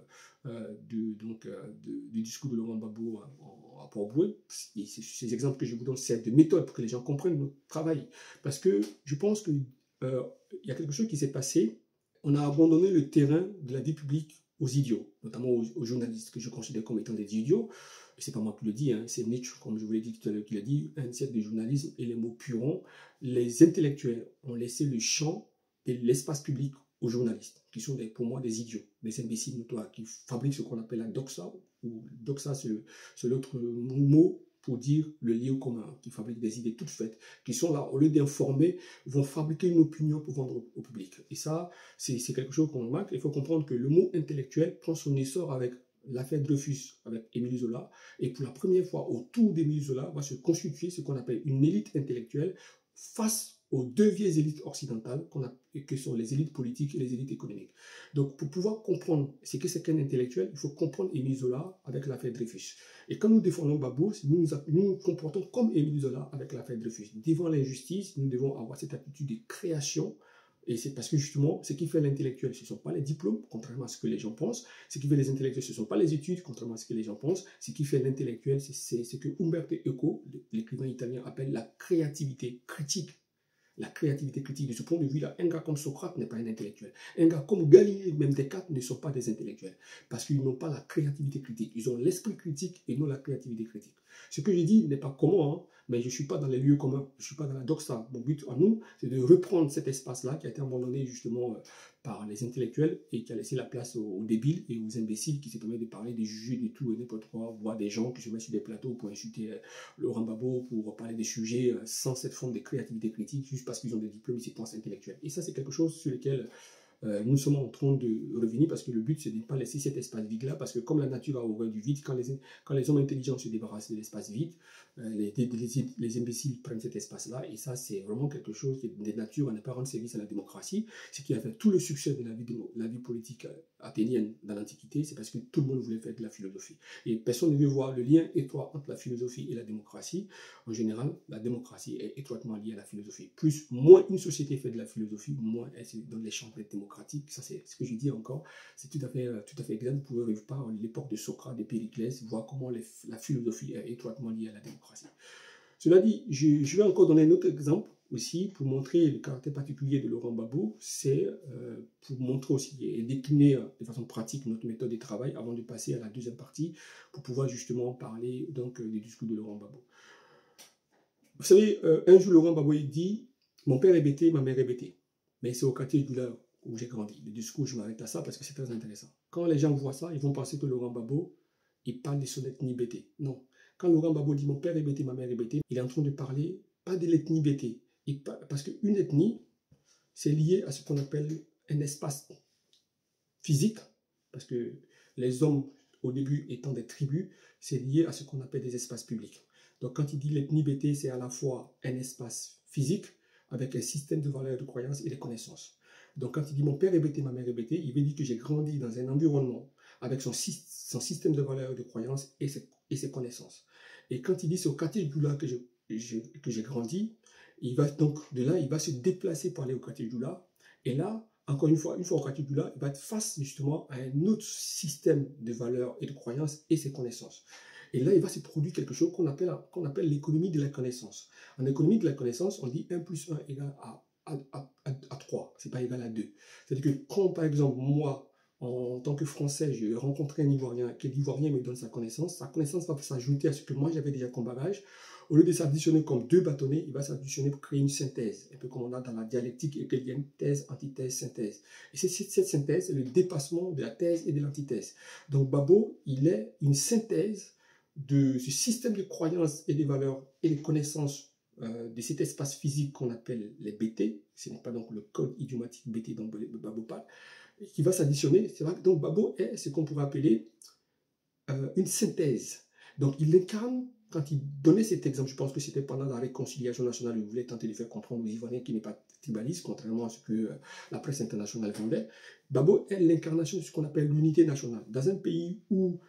du discours de Laurent Gbagbo à Port-Boué. Ces exemples que je vous donne servent de méthode pour que les gens comprennent notre travail. Parce que je pense qu'il y a quelque chose qui s'est passé. On a abandonné le terrain de la vie publique aux idiots, notamment aux journalistes que je considère comme étant des idiots. C'est pas moi qui le dis, hein, c'est Nietzsche, comme je vous l'ai dit tout à l'heure, qui l'a dit, un siècle de journalisme et les mots purons. Les intellectuels ont laissé le champ et l'espace public aux journalistes, qui sont pour moi des idiots, des imbéciles notoires, qui fabriquent ce qu'on appelle la doxa, ou doxa c'est l'autre mot pour dire le lieu commun, qui fabriquent des idées toutes faites, qui sont là, au lieu d'informer, vont fabriquer une opinion pour vendre au public. Et ça, c'est quelque chose qu'on remarque. Il faut comprendre que le mot intellectuel prend son essor avec l'affaire Dreyfus, avec Émile Zola, et pour la première fois, autour d'Émile Zola, va se constituer ce qu'on appelle une élite intellectuelle face aux deux vieilles élites occidentales que sont les élites politiques et les élites économiques. Donc, pour pouvoir comprendre ce que c'est qu'un intellectuel, il faut comprendre Émile Zola avec l'affaire Dreyfus. Et quand nous défendons Gbagbo, nous nous comportons comme Émile Zola avec l'affaire Dreyfus. Devant l'injustice, nous devons avoir cette attitude de création. Et c'est parce que justement, ce qui fait l'intellectuel, ce ne sont pas les diplômes, contrairement à ce que les gens pensent. Ce qui fait les intellectuels, ce ne sont pas les études, contrairement à ce que les gens pensent. Ce qui fait l'intellectuel, c'est ce que Umberto Eco, l'écrivain italien, appelle la créativité critique. La créativité critique. De ce point de vue-là, un gars comme Socrate n'est pas un intellectuel. Un gars comme Galilée, même Descartes, ne sont pas des intellectuels. Parce qu'ils n'ont pas la créativité critique. Ils ont l'esprit critique et non la créativité critique. Ce que je dis n'est pas commun, hein, mais je ne suis pas dans les lieux communs. Je ne suis pas dans la doxa. Mon but à nous, c'est de reprendre cet espace-là qui a été abandonné justement par les intellectuels et qui a laissé la place aux débiles et aux imbéciles qui se permettent de parler, de juger de tout et n'importe quoi, voire des gens qui se mettent sur des plateaux pour insulter Laurent Gbagbo, pour parler des sujets sans cette forme de créativité critique, juste parce qu'ils ont des diplômes, ils se pensent intellectuels. Et ça, c'est quelque chose sur lequel nous sommes en train de revenir parce que le but, c'est de ne pas laisser cet espace vide-là, parce que comme la nature a horreur du vide, quand les hommes intelligents se débarrassent de l'espace vide, les imbéciles prennent cet espace-là, et ça, c'est vraiment quelque chose qui est de nature à ne pas rendre service à la démocratie. Ce qui a fait tout le succès de la vie politique athénienne dans l'Antiquité, c'est parce que tout le monde voulait faire de la philosophie. Et personne ne veut voir le lien étroit entre la philosophie et la démocratie. En général, la démocratie est étroitement liée à la philosophie. Moins une société fait de la philosophie, moins elle se donne les chances d'être démocratique. Ça, c'est ce que je dis encore. C'est tout à fait exact. Vous pouvez revoir par l'époque de Socrate, de Périclès, voir comment la philosophie est étroitement liée à la démocratie. Cela dit, je vais encore donner un autre exemple aussi pour montrer le caractère particulier de Laurent Gbagbo. C'est pour montrer aussi et décliner de façon pratique notre méthode de travail avant de passer à la deuxième partie pour pouvoir justement parler donc du discours de Laurent Gbagbo. Vous savez, un jour Laurent Gbagbo dit « Mon père est bêté, ma mère est bêtée ». Mais c'est au quartier du Douleur où j'ai grandi. Le discours, je m'arrête à ça parce que c'est très intéressant. Quand les gens voient ça, ils vont penser que Laurent Gbagbo, il parle de son ethnie bêtée. Non. Quand Laurent Gbagbo dit « Mon père est bêté, ma mère est bêtée », il est en train de parler, pas de l'ethnie bêtée. Parce qu'une ethnie, c'est lié à ce qu'on appelle un espace physique, parce que les hommes, au début étant des tribus, c'est lié à ce qu'on appelle des espaces publics. Donc quand il dit l'ethnie bêtée, c'est à la fois un espace physique, avec un système de valeurs, de croyances et de connaissances. Donc quand il dit « mon père est bêté, ma mère est bêtée », il veut dire que j'ai grandi dans un environnement avec son système de valeurs, de croyances et ses connaissances. Et quand il dit « c'est au quartier du Doula que j'ai grandi », il va donc de là, il va se déplacer pour aller au quartier du Doula. Et là, encore une fois au quartier du Doula, il va être face justement à un autre système de valeurs et de croyances et ses connaissances. Et là, il va se produire quelque chose qu'on appelle l'économie de la connaissance. En économie de la connaissance, on dit 1 plus 1 égale à 3, c'est pas égal à 2. C'est-à-dire que quand, par exemple, moi, en tant que Français, je rencontre un Ivoirien, que l'Ivoirien me donne sa connaissance va s'ajouter à ce que moi j'avais déjà comme bagage. Au lieu de s'additionner comme deux bâtonnets, il va s'additionner pour créer une synthèse, un peu comme on a dans la dialectique hegelienne, thèse, antithèse, synthèse. Et cette synthèse, c'est le dépassement de la thèse et de l'antithèse. Donc Gbagbo, il est une synthèse de ce système de croyances et des valeurs et des connaissances de cet espace physique qu'on appelle les BT, ce n'est pas donc le code idiomatique BT dont Gbagbo parle, qui va s'additionner. Donc Gbagbo est ce qu'on pourrait appeler une synthèse. Donc il incarne, quand il donnait cet exemple, je pense que c'était pendant la réconciliation nationale, il voulait tenter de faire comprendre aux Ivoiriens qu'il n'est pas tribaliste, contrairement à ce que la presse internationale vendait. Gbagbo est l'incarnation de ce qu'on appelle l'unité nationale. Dans un pays où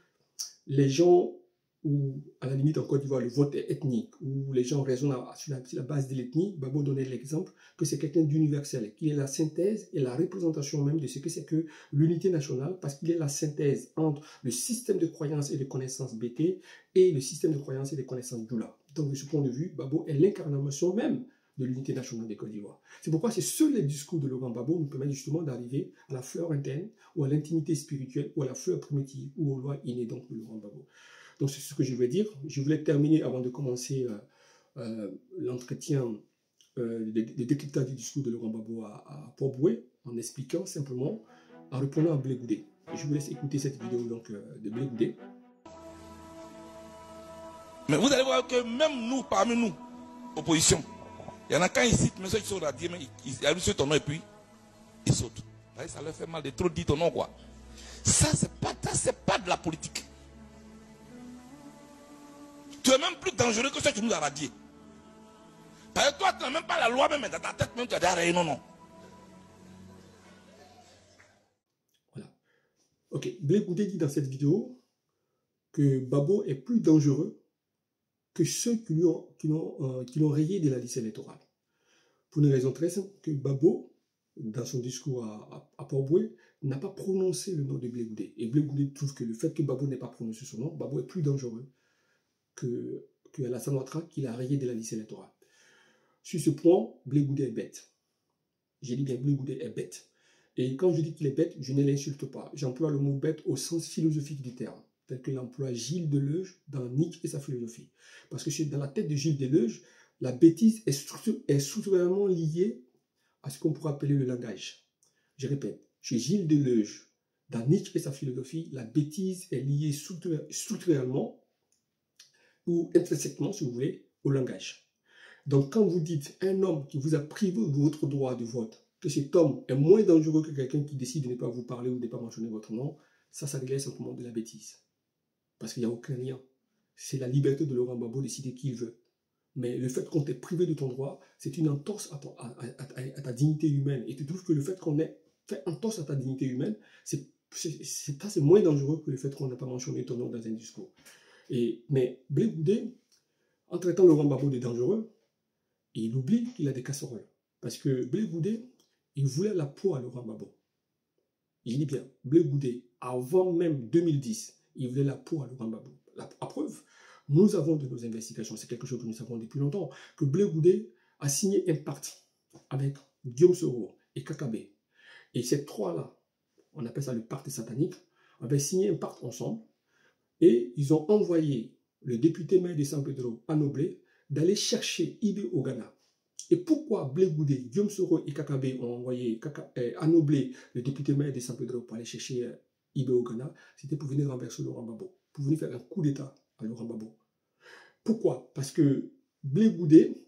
les gens où, à la limite, en Côte d'Ivoire, le vote est ethnique, où les gens raisonnent sur la base de l'ethnie, Babo donnait l'exemple que c'est quelqu'un d'universel, qu'il est la synthèse et la représentation même de ce que c'est que l'unité nationale, parce qu'il est la synthèse entre le système de croyances et de connaissances BT et le système de croyances et de connaissances Doula. Donc, de ce point de vue, Babo est l'incarnation même de l'unité nationale de Côte d'Ivoire. C'est pourquoi c'est seuls les discours de Laurent Gbagbo nous permettent justement d'arriver à la fleur interne, ou à l'intimité spirituelle, ou à la fleur primitive, ou aux lois innées donc de Laurent Gbagbo. Donc c'est ce que je voulais dire. Je voulais terminer avant de commencer l'entretien, le décryptage du discours de Laurent Gbagbo à Port-Boué, en expliquant simplement, en répondant à Blé Goudé. Je vous laisse écouter cette vidéo donc, de Blé Goudé. Mais vous allez voir que même nous, parmi nous, opposition, il y en a quand ils citent, mais ceux qui sont radiés, ils arrivent sur ton nom et puis ils sautent. Ça leur fait mal de trop dire ton nom, quoi. Ça, c'est pas de la politique. Tu es même plus dangereux que ceux qui nous a radiés. Parce que toi, tu n'as même pas la loi, même dans ta tête, même tu as dit arrêt, non, non. Voilà. Ok, Blé Goudé dit dans cette vidéo que Babo est plus dangereux que ceux qui l'ont rayé de la liste électorale. Pour une raison très simple, que Babo, dans son discours à Port-Boué, n'a pas prononcé le nom de Blé Goudé. Et Blé Goudé trouve que le fait que Babo n'ait pas prononcé son nom, Babo est plus dangereux que Alassane Ouattara, qu'il a rayé de la liste électorale. Sur ce point, Blé Goudé est bête. J'ai dit bien, Blé Goudé est bête. Et quand je dis qu'il est bête, je ne l'insulte pas. J'emploie le mot bête au sens philosophique du terme, tel que l'emploie Gilles Deleuze dans Nietzsche et sa philosophie. Parce que dans la tête de Gilles Deleuze, la bêtise est structurellement liée à ce qu'on pourrait appeler le langage. Je répète, chez Gilles Deleuze, dans Nietzsche et sa philosophie, la bêtise est liée structurellement ou intrinsèquement, si vous voulez, au langage. Donc quand vous dites un homme qui vous a privé de votre droit de vote, que cet homme est moins dangereux que quelqu'un qui décide de ne pas vous parler ou de ne pas mentionner votre nom, ça relève simplement de la bêtise. Parce qu'il n'y a aucun lien. C'est la liberté de Laurent Gbagbo de décider qui il veut. Mais le fait qu'on t'ait privé de ton droit, c'est une entorse à ta dignité humaine. Et tu trouves que le fait qu'on ait fait entorse à ta dignité humaine, c'est moins dangereux que le fait qu'on n'ait pas mentionné ton nom dans un discours. Mais Blé Goudé, en traitant Laurent Gbagbo de dangereux, il oublie qu'il a des casseroles. Parce que Blé Goudé, il voulait la peau à Laurent Gbagbo. Je dis bien, Blé Goudé, avant même 2010, il voulait la peau à Laurent Gbagbo. À preuve, nous avons de nos investigations, c'est quelque chose que nous savons depuis longtemps, que Blé Goudé a signé un pacte avec Guillaume Soro et Kakabé. Et ces trois-là, on appelle ça le pacte satanique, avaient signé un pacte ensemble et ils ont envoyé le député maire de San Pedro, Anoblé, d'aller chercher Ibé au Ghana. Et pourquoi Blé Goudé, Guillaume Soro et Kakabé ont envoyé Anoblé, le député maire de San Pedro, pour aller chercher Ibé au Ghana? C'était pour venir renverser Laurent Gbagbo, pour venir faire un coup d'État à Laurent Gbagbo. Pourquoi? Parce que Blé Goudé,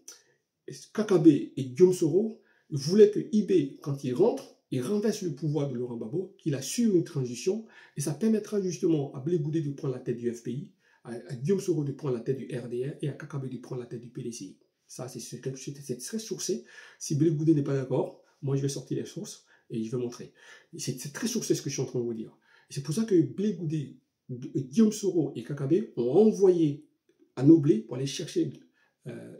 Kakabé et Guillaume Soro voulaient que Ibé, quand il rentre, il renverse le pouvoir de Laurent Gbagbo, qu'il assure une transition, et ça permettra justement à Blé Goudé de prendre la tête du FPI, à Guillaume Soro de prendre la tête du RDR et à Kakabé de prendre la tête du PDCI. Ça, c'est très sourcé. Si Blé Goudé n'est pas d'accord, moi je vais sortir les sources et je vais montrer. C'est très sourcé ce que je suis en train de vous dire. C'est pour ça que Blé Goudé, Guillaume Soro et Kakabé ont envoyé Anoblé pour aller chercher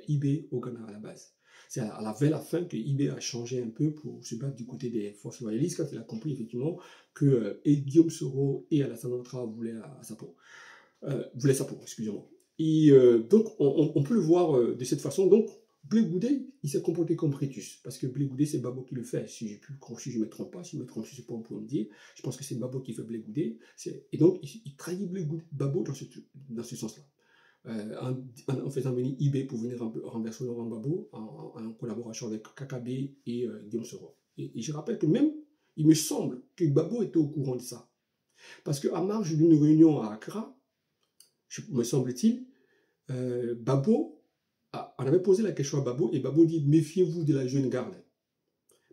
Ibé au Ghana à la base. C'est vers la fin que Ibé a changé un peu pour se battre du côté des forces royalistes, quand il a compris effectivement que Guillaume Soro et Alassane Ouattara voulaient sa peau. Excusez-moi. Et donc, on peut le voir de cette façon. Donc, Blé Goudé, il s'est comporté comme Prétus, parce que Blé Goudé, c'est Babo qui le fait, si je ne me trompe pas, si je me trompe, je ne sais pas pour me dire, je pense que c'est Babo qui fait Blé Goudé, et donc, il trahit Blé Goudé, Babo dans ce sens-là. En faisant venir Ibé pour venir renverser Laurent Gbagbo en collaboration avec Kakabé et Guillaume Soro. Et je rappelle que même, il me semble que Gbagbo était au courant de ça. Parce qu'à marge d'une réunion à Accra, me semble-t-il, Babo, on avait posé la question à Babo et Babo dit « Méfiez-vous de la jeune garde ».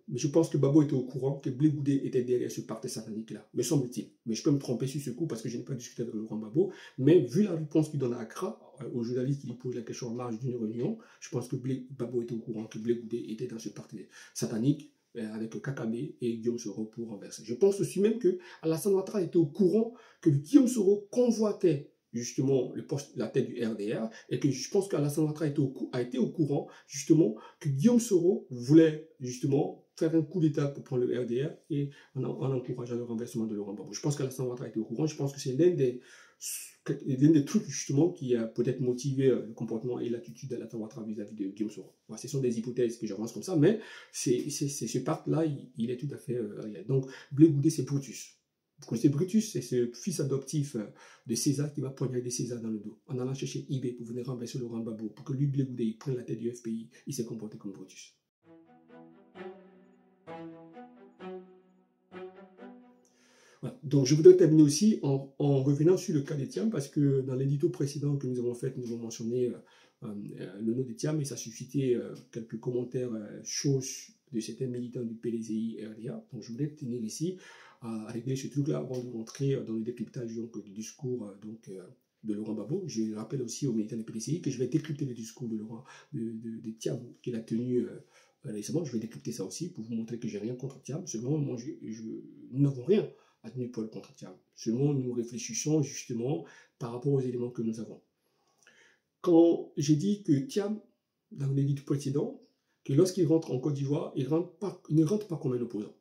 Mais je pense que Babo était au courant que Blé Goudé était derrière ce pacte satanique-là, me semble-t-il. Mais je peux me tromper sur ce coup parce que je n'ai pas discuté avec Laurent Gbagbo. Mais vu la réponse qu'il donne à Accra, aux journalistes qui lui posent la question en marge d'une réunion, je pense que Babo était au courant que Blé Goudé était dans ce pacte satanique avec Kakabé et Guillaume Soro pour renverser. Je pense aussi même que Alassane Ouattara était au courant que Guillaume Soro convoitait justement la tête du RDR, et que je pense qu'Alassane Ouattara a été au courant justement que Guillaume Soro voulait justement faire un coup d'État pour prendre le RDR et en encourageant le renversement de Laurent Gbagbo. Je pense qu'Alassane Ouattara a été au courant, je pense que c'est l'un des trucs justement qui a peut-être motivé le comportement et l'attitude d'Alassane Ouattara vis-à-vis de Guillaume Soro. Voilà, ce sont des hypothèses que j'avance comme ça, mais ce part-là, il est tout à fait réel. Donc, Blé Goudé, c'est Brutus. Vous connaissez Brutus, c'est ce fils adoptif de César qui va poignarder César dans le dos en allant chercher eBay pour venir renverser Laurent Gbagbo, pour que lui, Blé Goudé, il prenne la tête du FPI. Il s'est comporté comme Brutus. Voilà. Donc, je voudrais terminer aussi en revenant sur le cas de Thiam, parce que dans l'édito précédent que nous avons fait, nous avons mentionné le nom de Thiam et ça a suscité quelques commentaires chauds de certains militants du PDCI RDA. Donc, je voudrais tenir ici à régler ce truc-là avant de rentrer dans le décryptage du discours de Laurent Gbagbo. Je rappelle aussi aux militants du PDCI que je vais décrypter le discours de Thiam qu'il a tenu récemment. Je vais décrypter ça aussi pour vous montrer que j'ai rien contre Thiam. Seulement, moi, nous n'avons rien à tenir Paul contre Thiam. Seulement, nous réfléchissons justement par rapport aux éléments que nous avons. Quand j'ai dit que Thiam, dans l'édito précédent, que lorsqu'il rentre en Côte d'Ivoire, il ne rentre pas comme un opposant.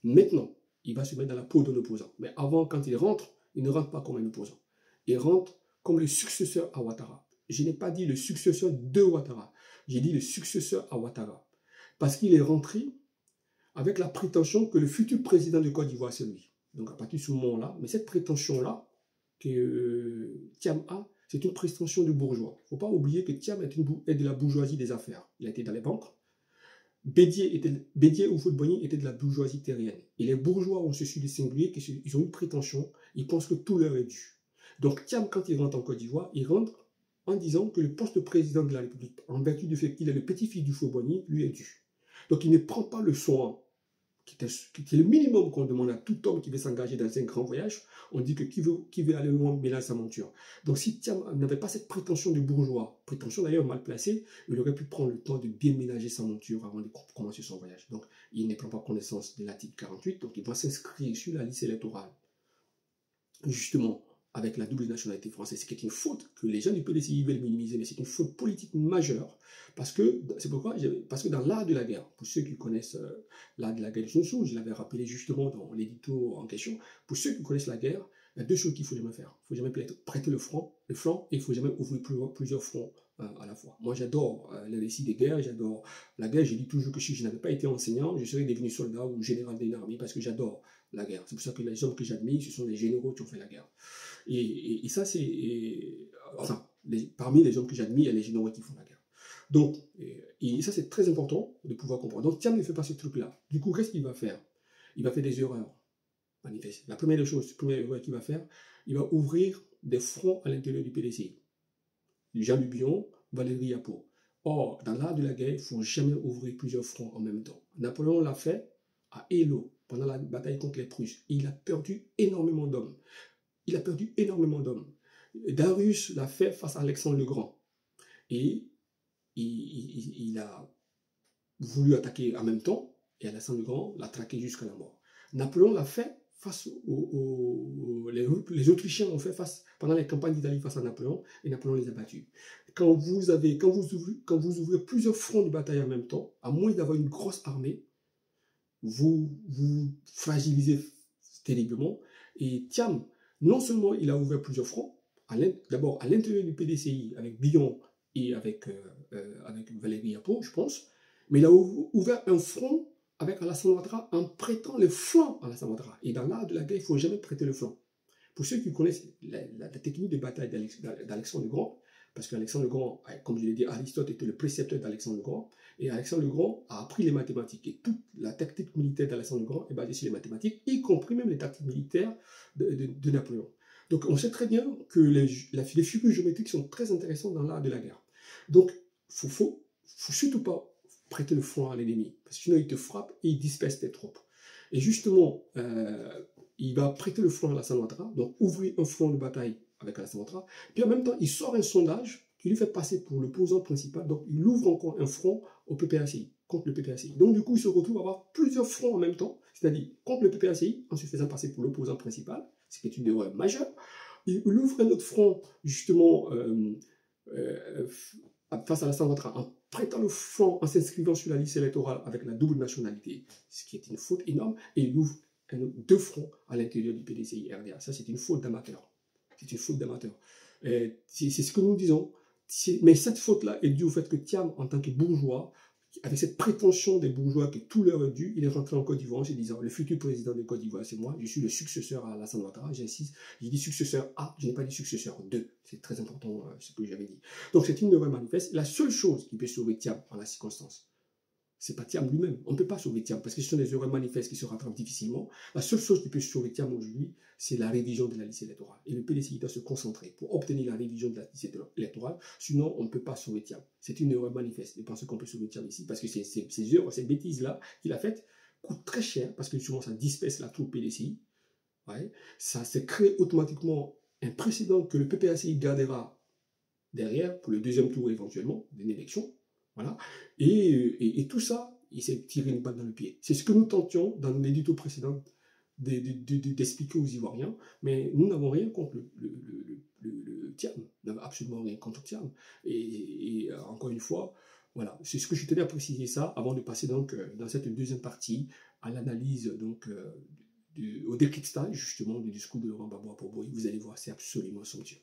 Maintenant, il va se mettre dans la peau d'un opposant. Mais avant, quand il ne rentre pas comme un opposant. Il rentre comme le successeur à Ouattara. Je n'ai pas dit le successeur de Ouattara. J'ai dit le successeur à Ouattara. Parce qu'il est rentré avec la prétention que le futur président de Côte d'Ivoire, c'est lui. Donc à partir de ce moment-là, mais cette prétention-là que Thiam a, c'est une prétention de bourgeois. Il ne faut pas oublier que Thiam est de la bourgeoisie des affaires. Il a été dans les banques. Bédié ou Houphouët-Boigny étaient de la bourgeoisie terrienne. Et les bourgeois ont ceci de singulier qu'ils ont une prétention, ils pensent que tout leur est dû. Donc Thiam, quand il rentre en Côte d'Ivoire, il rentre en disant que le poste de président de la République, en vertu du fait qu'il est le petit-fils du Houphouët-Boigny, lui est dû. Donc il ne prend pas le soin, qui est le minimum qu'on demande à tout homme qui veut s'engager dans un grand voyage. On dit que qui veut aller loin mélange sa monture. Donc si Thiam n'avait pas cette prétention de bourgeois, prétention d'ailleurs mal placée, il aurait pu prendre le temps de bien ménager sa monture avant de commencer son voyage. Donc il ne prend pas connaissance de l'article 48, donc il va s'inscrire sur la liste électorale, justement avec la double nationalité française, ce qui est une faute que les gens du PDCI veulent minimiser, mais c'est une faute politique majeure, parce que dans l'art de la guerre, pour ceux qui connaissent l'art de la guerre de Sun Tzu, je l'avais rappelé justement dans l'édito en question, pour ceux qui connaissent la guerre, il y a deux choses qu'il ne faut jamais faire. Il ne faut jamais prêter le flanc, et il ne faut jamais ouvrir plusieurs fronts à la fois. Moi, j'adore les récits des guerres, j'adore la guerre. Je dis toujours que si je n'avais pas été enseignant, je serais devenu soldat ou général d'une armée, parce que j'adore la guerre. C'est pour ça que les hommes que j'admire, ce sont les généraux qui ont fait la guerre. Et ça, c'est... Enfin, parmi les hommes que j'admire, il y a les généraux qui font la guerre. Donc, et ça, c'est très important de pouvoir comprendre. Donc, Thiam ne fait pas ce truc-là. Du coup, qu'est-ce qu'il va faire? Il va faire des erreurs manifestes. La première erreur qu'il va faire, il va ouvrir des fronts à l'intérieur du PDCI. Jean Lubion, Valérie Yapo. Or, dans l'art de la guerre, il ne faut jamais ouvrir plusieurs fronts en même temps. Napoléon l'a fait à Eylau, pendant la bataille contre les Prusses. Il a perdu énormément d'hommes. Darius l'a fait face à Alexandre le Grand. Et il a voulu attaquer en même temps, et Alexandre le Grand l'a traqué jusqu'à la mort. Napoléon l'a fait face les Autrichiens ont fait face pendant les campagnes d'Italie face à Napoléon, et Napoléon les a battus. Quand vous ouvrez plusieurs fronts de bataille en même temps, à moins d'avoir une grosse armée, vous fragilisez terriblement. Et Thiam, non seulement il a ouvert plusieurs fronts, d'abord à l'intérieur du PDCI, avec Billon et avec Valérie Yapo, je pense, mais il a ouvert un front avec Alassane Ouattara en prêtant le flanc à Alassane Ouattara. Et dans l'art de la guerre, il ne faut jamais prêter le flanc. Pour ceux qui connaissent la technique de bataille d'Alexandre le Grand, parce qu'Alexandre le Grand, comme je l'ai dit, Aristote était le précepteur d'Alexandre le Grand, et Alexandre le Grand a appris les mathématiques. Et toute la tactique militaire d'Alexandre le Grand est basée sur les mathématiques, y compris même les tactiques militaires de Napoléon. Donc on sait très bien que les figures géométriques sont très intéressantes dans l'art de la guerre. Donc il ne faut surtout pas prêter le flanc à l'ennemi, parce que sinon il te frappe et il disperse tes troupes. Et justement, il va prêter le flanc à Alassane Ouattara, donc ouvrir un front de bataille avec Alassane Ouattara, puis en même temps il sort un sondage qui lui fait passer pour l'opposant principal, donc il ouvre encore un front au PPACI, contre le PPACI. Donc du coup il se retrouve à avoir plusieurs fronts en même temps, c'est-à-dire contre le PPACI, en se faisant passer pour l'opposant principal, ce qui est une erreur majeure, il ouvre un autre front, justement, face à la Ouattara, en prêtant le front, en s'inscrivant sur la liste électorale avec la double nationalité, ce qui est une faute énorme, et il ouvre deux fronts à l'intérieur du PDCI-RDA. Ça, c'est une faute d'amateur. C'est une faute d'amateur. C'est ce que nous disons. Mais cette faute-là est due au fait que Thiam, en tant que bourgeois, avec cette prétention des bourgeois que tout leur est dû, il est rentré en Côte d'Ivoire en se disant, le futur président de Côte d'Ivoire, c'est moi, je suis le successeur à Alassane Ouattara, j'insiste, j'ai dit successeur A, je n'ai pas dit successeur 2, c'est très important ce que j'avais dit. Donc c'est une erreur manifeste. La seule chose qui peut sauver Thiam en la circonstance, c'est pas Thiam lui-même. On ne peut pas sauver Thiam parce que ce sont des erreurs manifestes qui se rattrapent difficilement. La seule chose qui peut sauver Thiam aujourd'hui, c'est la révision de la liste électorale. Et le PDCI doit se concentrer pour obtenir la révision de la liste électorale. Sinon, on ne peut pas sauver Thiam. C'est une erreur manifeste de penser qu'on peut sauver Thiam ici parce que ces erreurs, ces bêtises-là qu'il a faites coûtent très cher parce que souvent ça disperse la troupe PDCI. Ouais. Ça se crée automatiquement un précédent que le PPACI gardera derrière pour le deuxième tour éventuellement d'une élection. Voilà. Et tout ça, il s'est tiré une balle dans le pied. C'est ce que nous tentions dans l'édito précédent d'expliquer aux Ivoiriens, mais nous n'avons rien contre le Thiam. Nous n'avons absolument rien contre Thiam. Et encore une fois, voilà, c'est ce que je tenais à préciser ça avant de passer donc dans cette deuxième partie à l'analyse donc au décryptage justement du discours de Laurent Gbagbo à Port-Bouilly. Vous allez voir, c'est absolument somptueux.